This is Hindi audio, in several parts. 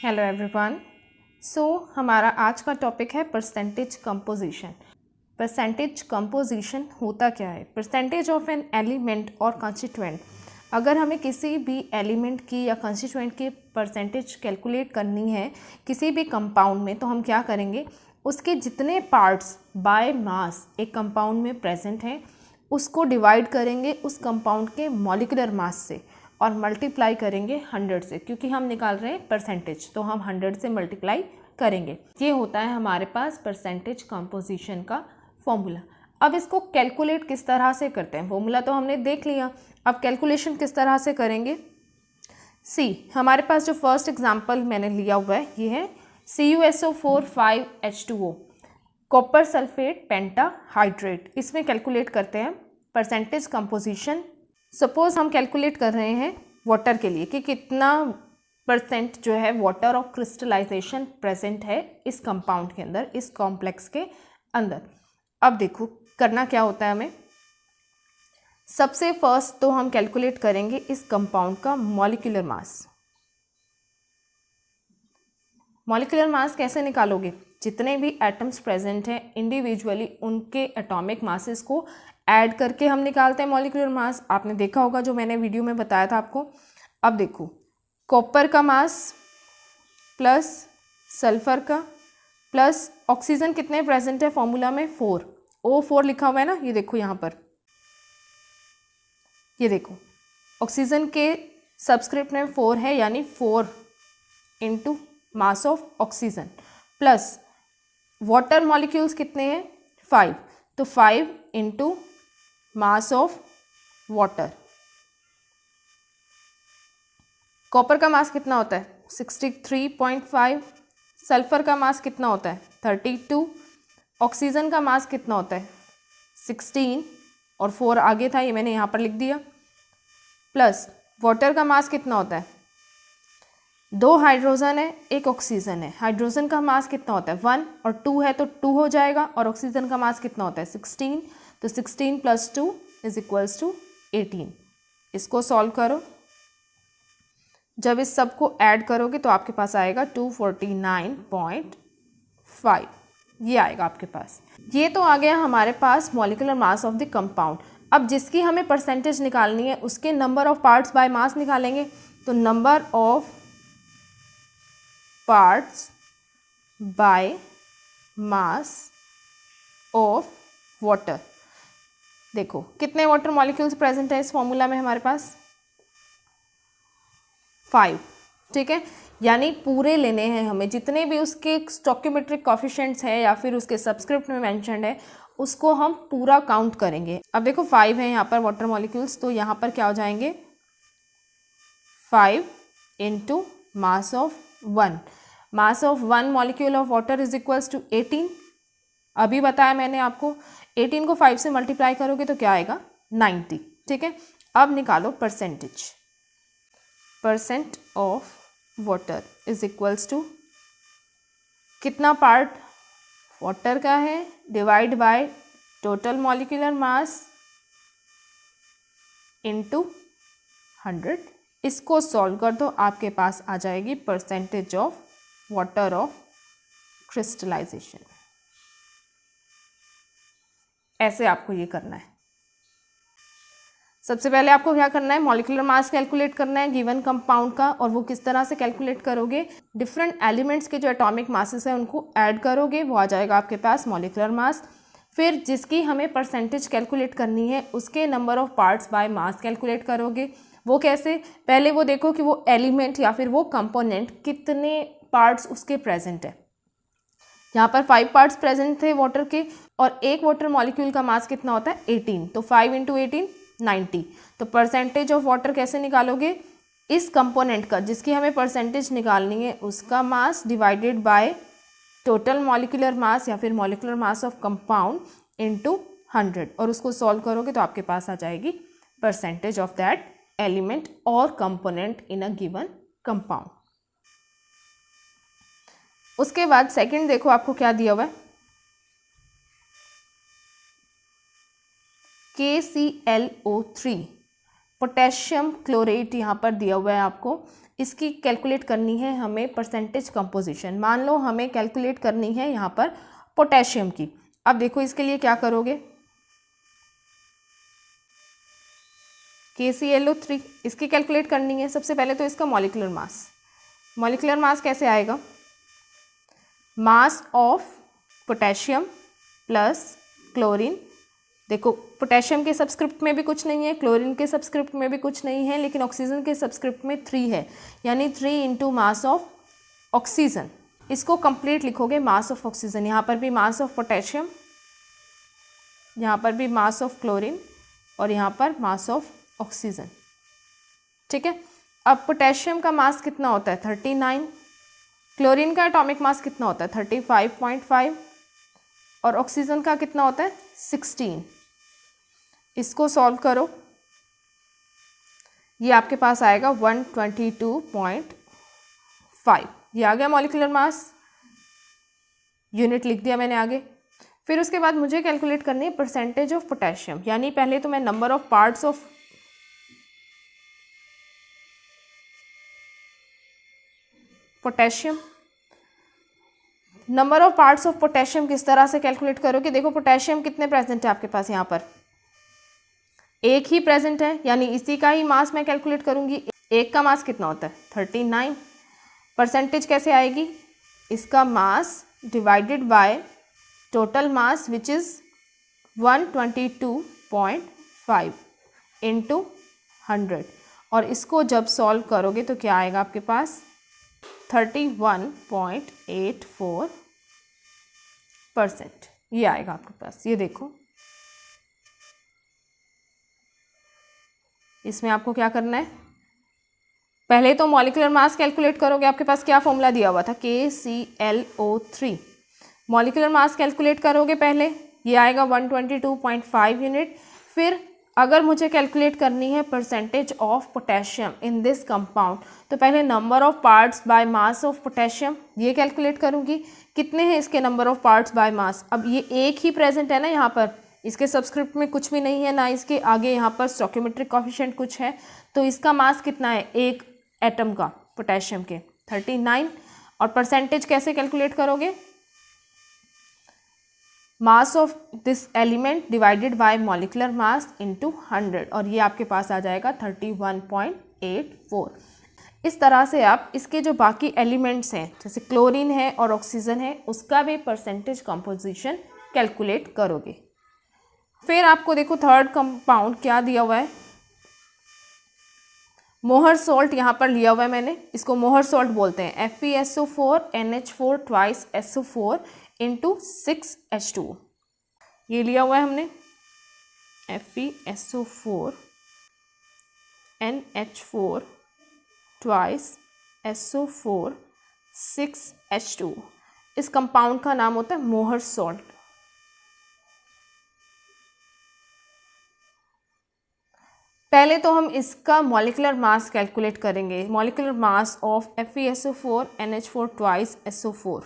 Hello everyone. हमारा आज का टॉपिक है परसेंटेज कंपोजिशन। परसेंटेज कंपोजिशन होता क्या है? परसेंटेज ऑफ एन एलिमेंट और कंस्टिट्यूएंट। अगर हमें किसी भी एलिमेंट की या कंस्टिट्यूएंट की परसेंटेज कैलकुलेट करनी है किसी भी कंपाउंड में, तो हम क्या करेंगे, उसके जितने पार्ट्स बाय मास एक कंपाउंड में प्रेजेंट हैं उसको डिवाइड करेंगे उस कंपाउंड के मॉलिक्यूलर मास से और मल्टीप्लाई करेंगे 100 से, क्योंकि हम निकाल रहे हैं परसेंटेज, तो हम 100 से मल्टीप्लाई करेंगे। ये होता है हमारे पास परसेंटेज कंपोजिशन का फॉर्मूला। अब इसको कैलकुलेट किस तरह से करते हैं, फॉर्मूला तो हमने देख लिया, अब कैलकुलेशन किस तरह से करेंगे। हमारे पास जो फर्स्ट एग्जाम्पल मैंने लिया हुआ है ये है CuSO4 5H2O copper sulphate pentahydrate. इसमें कैलकुलेट करते हैं परसेंटेज कंपोजिशन। सपोज हम कैलकुलेट कर रहे हैं वाटर के लिए कि कितना परसेंट जो है वाटर ऑफ क्रिस्टलाइजेशन प्रेजेंट है इस कंपाउंड के अंदर, इस कॉम्प्लेक्स के अंदर। अब देखो करना क्या होता है हमें। सबसे फर्स्ट तो हम कैलकुलेट करेंगे इस कंपाउंड का मॉलिक्यूलर मास। मॉलिक्यूलर मास कैसे निकालोगे? जितने भी एटम्स प्रेजेंट हैं इंडिविजुअली उनके एटॉमिक मासेस को ऐड करके हम निकालते हैं मॉलिक्यूलर मास। आपने देखा होगा जो मैंने वीडियो में बताया था आपको। अब देखो कॉपर का मास प्लस सल्फर का प्लस ऑक्सीजन कितने प्रेजेंट है फॉर्मूला में? 4। O4 लिखा हुआ है ना, ये देखो यहाँ पर, ये देखो ऑक्सीजन के सबस्क्रिप्ट में 4 है, यानी 4 into mass of oxygen plus water molecules कितने हैं? 5, तो 5 into mass of water. Copper का मास कितना होता है? 63.5। सल्फर का मास कितना होता है? 32। ऑक्सीजन का मास कितना होता है? 16 और 4 आगे था, ये मैंने यहाँ पर लिख दिया। प्लस वाटर का मास कितना होता है? 2 हाइड्रोजन है, 1 ऑक्सीजन है। हाइड्रोजन का मास कितना होता है? 1 और 2 है तो 2 हो जाएगा। और ऑक्सीजन का मास कितना होता है? 16, तो 16 + 2 = 18। इसको सॉल्व करो। जब इस सब को ऐड करोगे तो आपके पास आएगा 249.5, ये आएगा आपके पास। ये तो आ गया हमारे पास molecular mass of the compound. अब जिसकी हमें परसेंटेज निकालनी है उसके number of parts by mass निकालेंगे। तो number of parts by mass of water. देखो कितने वाटर मॉलिक्यूल्स प्रेजेंट है इस फॉर्मूला में हमारे पास? 5। ठीक है, यानी पूरे लेने हैं हमें, जितने भी उसके स्टोइकियोमेट्रिक कोएफिशिएंट्स हैं या फिर उसके सबस्क्रिप्ट में मेंशन्ड है उसको हम पूरा काउंट करेंगे। अब देखो 5 है यहाँ पर वाटर मॉलिक्यूल्स, तो यहाँ पर क्या हो जाएंगे? 5 into mass of 1। Mass of 1 molecule of water = 18। अभी बताया मैंने आपको, 18 को 5 से मल्टीप्लाई करोगे तो क्या आएगा? 90। ठीक है, अब निकालो परसेंटेज। परसेंट ऑफ वाटर = कितना पार्ट वाटर का है divide by total molecular mass into 100। इसको सॉल्व कर दो, आपके पास आ जाएगी percentage of water of crystallization. ऐसे आपको ये करना है। सबसे पहले आपको क्या करना है? मॉलिक्यूलर मास कैलकुलेट करना है गिवन कंपाउंड का। और वो किस तरह से कैलकुलेट करोगे? डिफरेंट एलिमेंट्स के जो एटॉमिक मासेस है उनको ऐड करोगे, वो आ जाएगा आपके पास मॉलिक्यूलर मास। फिर जिसकी हमें परसेंटेज कैलकुलेट करनी है उसके number of parts by mass calculate करोगे। वो कैसे? पहले वो देखो कि वो एलिमेंट या फिर वो कंपोनेंट कितने पार्ट्स उसके प्रेजेंट है। यहाँ पर 5 पार्ट्स प्रेजेंट थे वाटर के, और एक वाटर मॉलिक्यूल का मास कितना होता है? 18, तो 5 इंटू 18 90। तो परसेंटेज ऑफ वाटर कैसे निकालोगे? इस कंपोनेंट का जिसकी हमें परसेंटेज निकालनी है उसका mass divided by total molecular मास या फिर molecular mass of compound into 100, और उसको सॉल्व करोगे तो आपके पास आ जाएगी परसेंटेज ऑफ दैट एलिमेंट और component in a given compound. उसके बाद सेकंड देखो आपको क्या दिया हुआ है, KClO3 पोटेशियम क्लोरेट यहाँ पर दिया हुआ है आपको। इसकी कैलकुलेट करनी है हमें परसेंटेज कंपोजिशन। मान लो हमें कैलकुलेट करनी है यहाँ पर पोटेशियम की। अब देखो इसके लिए क्या करोगे, KClO3 इसकी कैलकुलेट करनी है। सबसे पहले तो इसका मॉलिक्यूलर मास, मॉलिक्यूलर मास कैसे आएगा, mass of potassium plus chlorine. देखो पोटेशियम के सबस्क्रिप्ट में भी कुछ नहीं है, क्लोरीन के सबस्क्रिप्ट में भी कुछ नहीं है, लेकिन ऑक्सीजन के सबस्क्रिप्ट में 3 है, यानी 3 इंटू मास ऑफ ऑक्सीजन। इसको कंप्लीट लिखोगे मास ऑफ ऑक्सीजन, यहाँ पर भी मास ऑफ पोटेशियम, यहाँ पर भी मास ऑफ क्लोरीन और यहाँ पर मास ऑफ ऑक्सीजन। ठीक है, अब पोटेशियम का मास कितना होता है 39, क्लोरीन का एटॉमिक मास कितना होता है 35.5 और ऑक्सीजन का कितना होता है 16। इसको सॉल्व करो, ये आपके पास आएगा 122.5। ये आ गया मॉलिक्यूलर मास, यूनिट लिख दिया मैंने आगे। फिर उसके बाद मुझे कैलकुलेट करनी है परसेंटेज ऑफ पोटेशियम, यानी पहले तो मैं number of parts of potassium, number of parts of potassium किस तरह से कैलकुलेट करोगे। देखो पोटेशियम कितने प्रेजेंट है आपके पास, यहाँ पर एक ही प्रेजेंट है, यानी इसी का ही मास मैं कैलकुलेट करूंगी। एक का मास कितना होता है 39। परसेंटेज कैसे आएगी, इसका mass divided by total mass which is 122.5 into 100, और इसको जब सॉल्व करोगे तो क्या आएगा आपके पास 31.84%। ये आएगा आपके पास, ये देखो। इसमें आपको क्या करना है, पहले तो मॉलिक्यूलर मास कैलकुलेट करोगे। आपके पास क्या फॉर्मूला दिया हुआ था KClO3, मॉलिक्यूलर मास कैलकुलेट करोगे पहले, ये आएगा 122.5 यूनिट। फिर अगर मुझे कैलकुलेट करनी है percentage of potassium in this compound, तो पहले number of parts by mass of potassium ये कैलकुलेट करूँगी, कितने हैं इसके नंबर ऑफ पार्ट्स बाय मास। अब ये एक ही प्रेजेंट है ना यहाँ पर, इसके सबस्क्रिप्ट में कुछ भी नहीं है, ना इसके आगे यहाँ पर स्टोइकियोमेट्रिक कोएफिशिएंट कुछ है, तो इसका मास कितना है एक एटम का पोटेशियम के 39। और परसेंटेज कैसे कैलकुलेट करोगे, mass of this element divided by molecular mass into 100, और ये आपके पास आ जाएगा 31.84। इस तरह से आप इसके जो बाकी एलिमेंट्स हैं जैसे क्लोरीन है और ऑक्सीजन है, उसका भी परसेंटेज कंपोजिशन कैलकुलेट करोगे। फिर आपको देखो थर्ड कंपाउंड क्या दिया हुआ है, मोहर सॉल्ट यहाँ पर लिया हुआ है मैंने, इसको मोहर सॉल्ट बोलते हैं। FeSO4 NH4 twice SO4 into 6H2, ये लिया हुआ है हमने FeSO4 NH4 twice SO4 6H2। इस कंपाउंड का नाम होता है मोहर सॉल्ट। पहले तो हम इसका मॉलिक्यूलर मास कैलकुलेट करेंगे, molecular mass of FeSO4 NH4 twice SO4।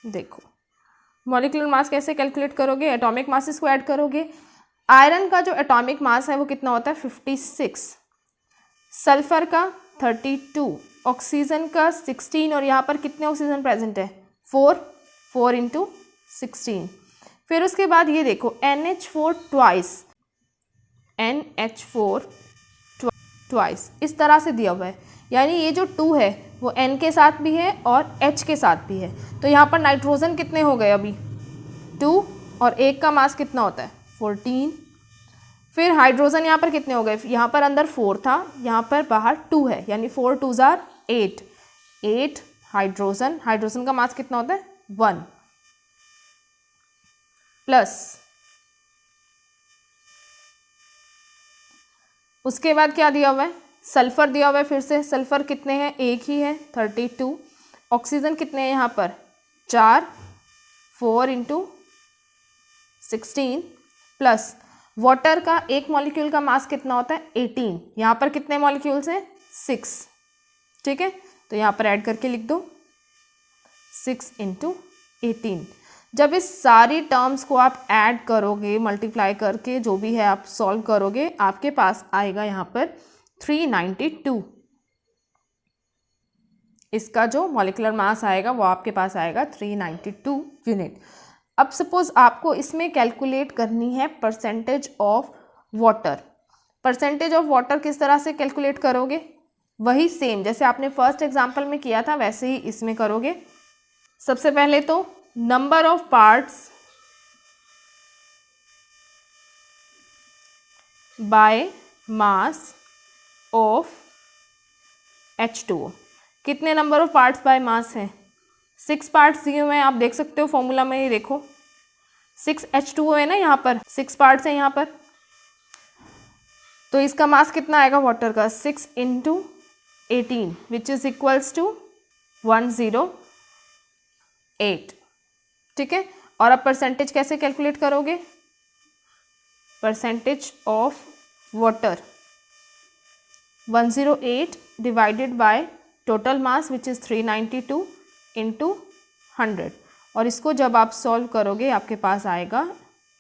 देखो मॉलिक्यूलर मास कैसे कैलकुलेट करोगे, एटॉमिक मासेस को ऐड करोगे। आयरन का जो एटॉमिक मास है वो कितना होता है 56, सल्फर का 32, ऑक्सीजन का 16, और यहाँ पर कितने ऑक्सीजन प्रेजेंट है 4 इंटू 16। फिर उसके बाद ये देखो NH4 ट्वाइस इस तरह से दिया हुआ है, यानी ये जो 2 है वो N के साथ भी है और H के साथ भी है। तो यहाँ पर नाइट्रोजन कितने हो गए अभी 2, और एक का मास कितना होता है 14। फिर हाइड्रोजन यहाँ पर कितने हो गए, यहाँ पर अंदर 4 था, यहाँ पर बाहर 2 है, यानी 4 2s are 8 हाइड्रोजन का मास कितना होता है 1, प्लस उसके बाद क्या दिया हुआ है सल्फर दिया हुआ है। फिर से सल्फर कितने हैं, एक ही है 32, ऑक्सीजन कितने हैं यहाँ पर 4 इंटू 16, प्लस वाटर का एक मॉलिक्यूल का मास कितना होता है 18, यहाँ पर कितने मॉलिक्यूल्स हैं 6। ठीक है, तो यहाँ पर ऐड करके लिख दो 6 इंटू 18। जब इस सारी टर्म्स को आप ऐड करोगे, मल्टीप्लाई करके जो भी है आप सॉल्व करोगे, आपके पास आएगा यहाँ पर 392। इसका जो मॉलिक्यूलर मास आएगा वो आपके पास आएगा 392 यूनिट। अब सपोज आपको इसमें कैलकुलेट करनी है percentage of water. Percentage of water किस तरह से कैलकुलेट करोगे? वही सेम जैसे आपने फर्स्ट एग्जांपल में किया था वैसे ही इसमें करोगे। सबसे पहले तो number of parts by mass of H2O। कितने नंबर ऑफ पार्ट्स बाय मास हैं? 6 पार्ट्स दिए हुए हैं, आप देख सकते हो फॉर्मूला में ही देखो 6 H2O है ना, यहाँ पर 6 पार्ट्स हैं यहाँ पर। तो इसका मास कितना आएगा वाटर का? 6 × 18 विच इज इक्वल्स टू 108। ठीक है, और अब परसेंटेज कैसे कैलकुलेट करोगे? Percentage of water 108 divided by total mass which is 392 × 100, और इसको जब आप सॉल्व करोगे आपके पास आएगा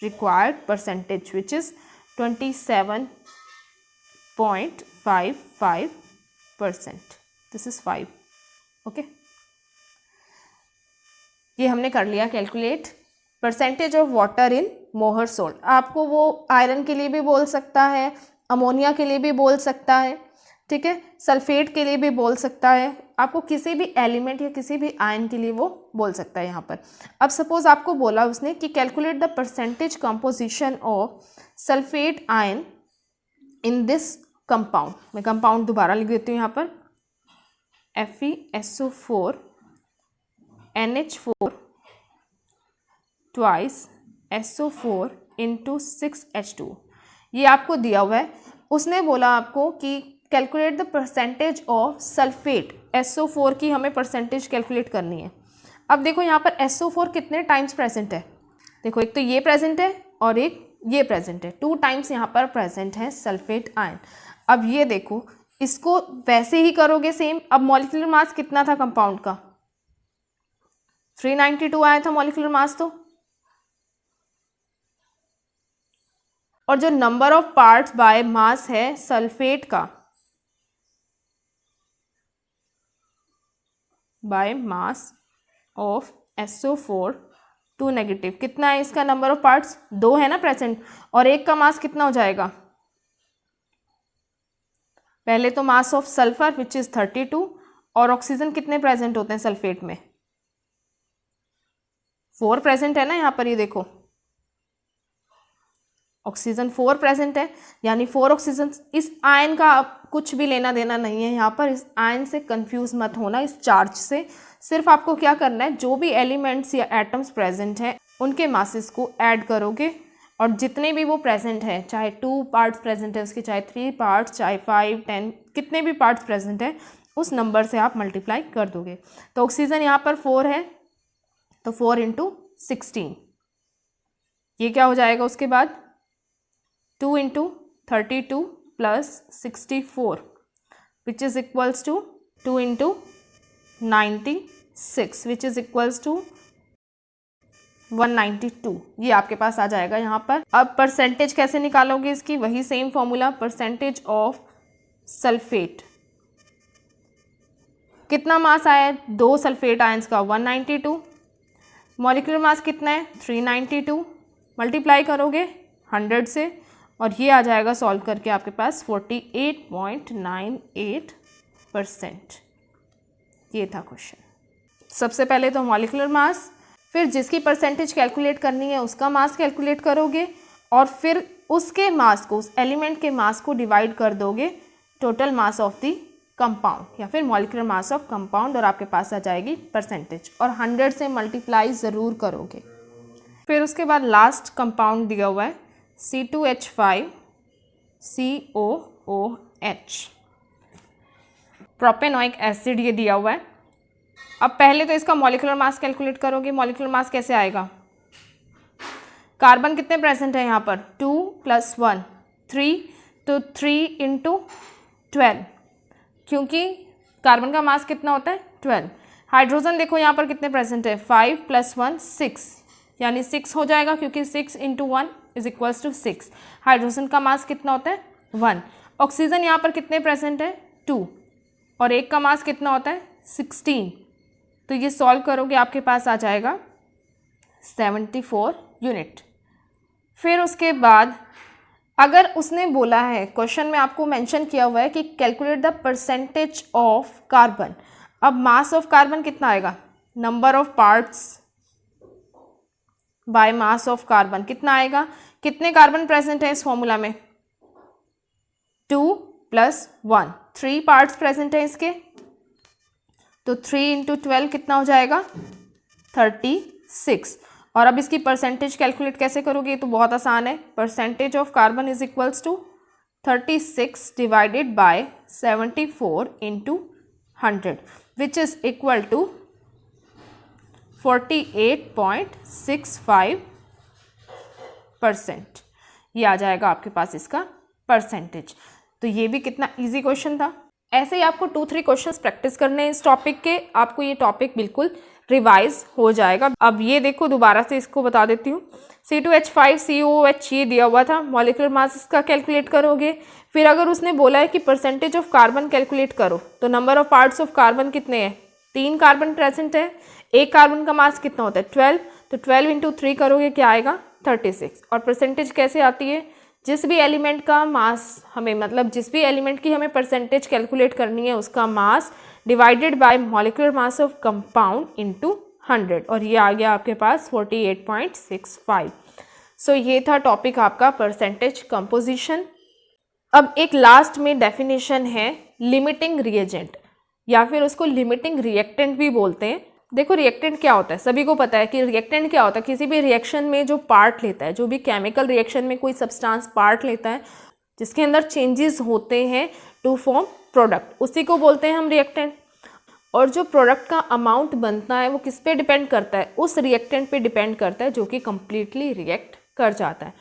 required percentage which is 27.55%। This is 5। Okay, ये हमने कर लिया calculate percentage of water in मोहर सोल्ट। आपको वो आयरन के लिए भी बोल सकता है, अमोनिया के लिए भी बोल सकता है, ठीक है, सल्फेट के लिए भी बोल सकता है, आपको किसी भी एलिमेंट या किसी भी आयन के लिए वो बोल सकता है यहाँ पर। अब सपोज आपको बोला उसने कि calculate the percentage composition of sulphate ion in this compound. मैं कंपाउंड दोबारा लिख देती हूँ यहाँ पर FeSO4 NH4 twice SO4 × 6H2। ये आपको दिया हुआ है। उसने बोला आपको कि calculate the percentage of sulphate SO4 की हमें परसेंटेज कैलकुलेट करनी है। अब देखो यहाँ पर SO4 कितने टाइम्स प्रेजेंट है? देखो एक तो ये प्रेजेंट है और एक ये प्रेजेंट है, 2 टाइम्स यहाँ पर प्रेजेंट है सल्फेट आयन। अब ये देखो इसको वैसे ही करोगे सेम। अब मॉलिक्यूलर मास कितना था कंपाउंड का? 392 आया था मॉलिक्यूलर मास तो, और जो नंबर ऑफ पार्ट्स बाय मास है सल्फेट का bye mass of SO4 2 negative, कितना है इसका नंबर ऑफ पार्ट्स? 2 है ना प्रेजेंट, और एक का मास कितना हो जाएगा? पहले तो mass of sulphur which is 32, और ऑक्सीजन कितने प्रेजेंट होते हैं सल्फेट में? 4 प्रेजेंट है ना यहाँ पर, ये देखो ऑक्सीजन 4 प्रेजेंट है, यानी 4 ऑक्सीजन। इस आयन का कुछ भी लेना देना नहीं है यहाँ पर, इस आयन से कंफ्यूज मत होना, इस चार्ज से। सिर्फ आपको क्या करना है, जो भी एलिमेंट्स या एटम्स प्रेजेंट हैं उनके मासेस को ऐड करोगे, और जितने भी वो प्रेजेंट है, चाहे 2 पार्ट्स प्रेजेंट है उसके, चाहे 3 पार्ट्स, चाहे 5, 10, कितने भी पार्ट्स प्रेजेंट है उस नंबर से आप मल्टीप्लाई कर दोगे। तो ऑक्सीजन यहाँ पर 4 है तो 4 × 16, ये क्या हो जाएगा? उसके बाद 2 × 32 + 64 which is equals to 2 × 96 which is equals to 192। ये आपके पास आ जाएगा यहाँ पर। अब परसेंटेज कैसे निकालोगे इसकी? वही same formula, percentage of sulphate. कितना मास आया है 2 सल्फेट आयंस का? 192। मॉलिक्यूलर मास कितना है? 392। मल्टीप्लाई करोगे 100 से, और ये आ जाएगा सॉल्व करके आपके पास 48.98%। ये था क्वेश्चन। सबसे पहले तो मॉलिक्यूलर मास, फिर जिसकी परसेंटेज कैलकुलेट करनी है उसका मास कैलकुलेट करोगे, और फिर उसके मास को, उस एलिमेंट के मास को डिवाइड कर दोगे total mass of the compound, या फिर मॉलिक्यूलर मास ऑफ कंपाउंड, और आपके पास आ जाएगी परसेंटेज, और 100 से मल्टीप्लाई ज़रूर करोगे। फिर उसके बाद लास्ट कंपाउंड दिया हुआ है C2H5COOH, प्रोपेनोइक एसिड ये दिया हुआ है। अब पहले तो इसका मॉलिक्यूलर मास कैलकुलेट करोगे। मॉलिक्यूलर मास कैसे आएगा? कार्बन कितने प्रेजेंट है यहाँ पर? 2 + 1 3, तो 3 × 12, क्योंकि कार्बन का मास कितना होता है? 12। हाइड्रोजन देखो यहाँ पर कितने प्रेजेंट है? 5 + 1 6, यानी 6 हो जाएगा, क्योंकि 6 × 1 = 6। हाइड्रोजन का मास कितना होता है 1। ऑक्सीजन यहाँ पर कितने प्रेजेंट है 2, और एक का मास कितना होता है 16। तो ये सॉल्व करोगे आपके पास आ जाएगा 74 यूनिट। फिर उसके बाद अगर उसने बोला है, क्वेश्चन में आपको मेंशन किया हुआ है कि calculate the percentage of carbon. अब मास ऑफ कार्बन कितना आएगा, number of parts by mass of carbon कितना आएगा। कितने कार्बन प्रेजेंट है इस फॉर्मूला में 2 + 1, 3 पार्ट्स प्रेजेंट है इसके, तो 3 × 12 कितना हो जाएगा 36। और अब इसकी परसेंटेज कैलकुलेट कैसे करोगे, ये तो बहुत आसान है। Percentage of carbon = 36 divided by 74 × 100 which is equal to 48.65%। ये आ जाएगा आपके पास इसका परसेंटेज। तो ये भी कितना इजी क्वेश्चन था। ऐसे ही आपको 2-3 क्वेश्चंस प्रैक्टिस करने हैं इस टॉपिक के, आपको ये टॉपिक बिल्कुल रिवाइज हो जाएगा। अब ये देखो, दोबारा से इसको बता देती हूँ। C2H5COOH ये दिया हुआ था, मॉलिक्यूलर मास इसका कैलकुलेट करोगे। फिर अगर उसने बोला है कि परसेंटेज ऑफ कार्बन कैलकुलेट करो, तो number of parts of carbon कितने हैं 3 कार्बन प्रेजेंट है, एक कार्बन का मास कितना होता है 12, तो 12 × 3 करोगे क्या आएगा 36। और परसेंटेज कैसे आती है, जिस भी एलिमेंट का मास हमें, मतलब जिस भी एलिमेंट की हमें परसेंटेज कैलकुलेट करनी है उसका mass divided by molecular mass of compound into 100, और ये आ गया आपके पास 48.65। सो ये था टॉपिक आपका परसेंटेज कंपोजिशन। अब एक लास्ट में डेफिनेशन है लिमिटिंग रिएजेंट, या फिर उसको लिमिटिंग रिएक्टेंट भी बोलते हैं। देखो रिएक्टेंट क्या होता है, सभी को पता है कि रिएक्टेंट क्या होता है। किसी भी रिएक्शन में जो पार्ट लेता है, जो भी केमिकल रिएक्शन में कोई सब्सटेंस पार्ट लेता है जिसके अंदर चेंजेस होते हैं टू फॉर्म प्रोडक्ट, उसी को बोलते हैं हम रिएक्टेंट। और जो प्रोडक्ट का अमाउंट बनता है वो किस पे डिपेंड करता है, उस रिएक्टेंट पे डिपेंड करता है जो कि कंप्लीटली रिएक्ट कर जाता है।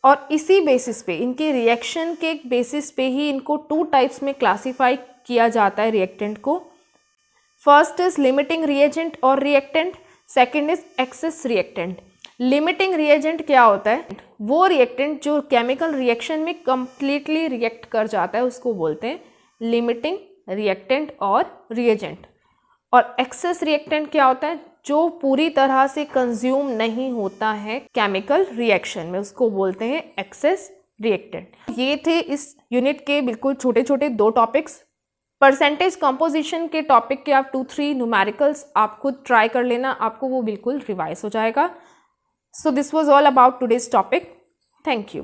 और इसी बेसिस पे, इनके रिएक्शन के बेसिस पे ही इनको 2 टाइप्स में क्लासीफाई किया जाता है रिएक्टेंट को। फर्स्ट इज लिमिटिंग रिएजेंट और reactant, second is excess reactant. Limiting reagent क्या होता है, वो रिएक्टेंट जो केमिकल रिएक्शन में कंप्लीटली रिएक्ट कर जाता है उसको बोलते हैं लिमिटिंग रिएक्टेंट और रिएजेंट। और एक्सेस रिएक्टेंट क्या होता है, जो पूरी तरह से कंज्यूम नहीं होता है केमिकल रिएक्शन में, उसको बोलते हैं एक्सेस रिएक्टेंट। ये थे इस यूनिट के बिल्कुल छोटे छोटे 2 टॉपिक्स। परसेंटेज कंपोजिशन के टॉपिक के आप 2-3 न्यूमेरिकल्स आप खुद ट्राई कर लेना, आपको वो बिल्कुल रिवाइज हो जाएगा। So this was all about today's topic. Thank you.